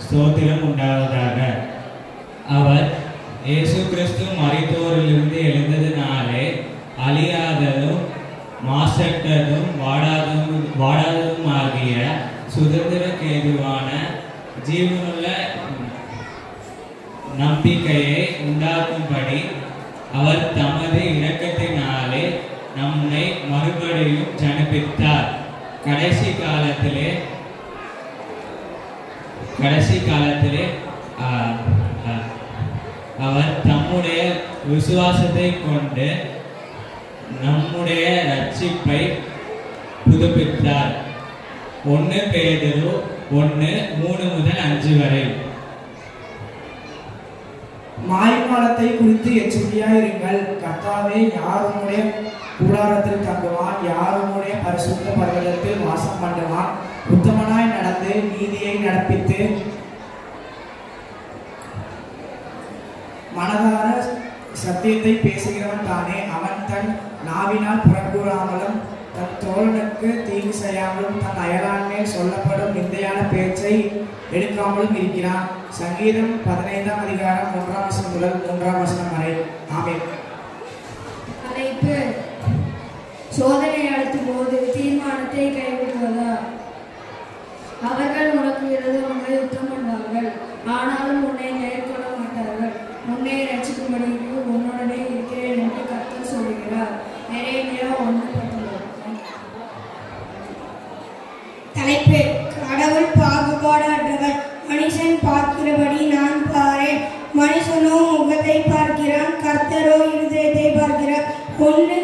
ஸ்தோத்திரம் உண்டாவதாக. அவர் இயேசு கிறிஸ்து மரித்தோரிலிருந்து எழுந்ததினாலே அழியாததும் மாசற்றதும் வாடாததும் ஆகிய சுதந்திரக்கு ஏதுவான ஜீவனுள்ள நம்பிக்கையை உண்டாக்கும்படி அவர் தமது இரக்கத்தினாலே நம்மை மறுபடியும் ஜனிப்பித்தார். கடைசி காலத்திலே அவர் தம்முடைய விசுவாசத்தை கொண்டு நம்முடைய ரட்சிப்பை புதுப்பித்தார். 1 பேதுரு 1:3-5 வரை. மாய்மாலத்தை குறித்து எச்சரிக்கையாயிருங்கள். கர்த்தாவே யார் உம்முடைய கூடாரத்தில் தங்குவான், யார் உம்முடைய பரிசுத்த பர்வதத்தில் வாசம் பண்ணுவான். உத்தமனாய் நடந்து நீதியை நடப்பித்து மனதார சத்தியத்தை பேசுகிறவன் தானே. அவன் தன் நாவினால் புறக்கூறாமலும் தன் தோழனுக்கு தீங்கு செய்யாமலும் தன் அயலான் மேல் சொல்லப்படும் நிந்தையான பேச்சை எடுக்காமலும் இருக்கிறான். சங்கீதம் 15ஆம் அதிகாரம் 1ஆம் வசனம் முதல் 3ஆம் வசனம் வரை. ஆமென். தலைப்பு: சோதனை அழுத்தும் போது தீர்மானத்தை கைவிடுவதா? அவர்கள் உனக்கு விரோதமாக யுத்தம் பண்ணுவார்கள், ஆனாலும் உன்னை மேற்கொள்ள மாட்டார்கள். உன்னை ரட்சிக்கும்படிக்கு உன்னுடனே இருக்கிறேன் என்று கர்த்தர் சொல்கிறார். எரேமியா 1:10. தலைப்பு: கடவுள் பாகுபாடற்றவர். மனுஷன் பார்க்கிறபடி நான் பாரேன். மனுஷனோ முகத்தை பார்க்கிறான், கர்த்தரோ இருதயத்தை பார்க்கிறார். 1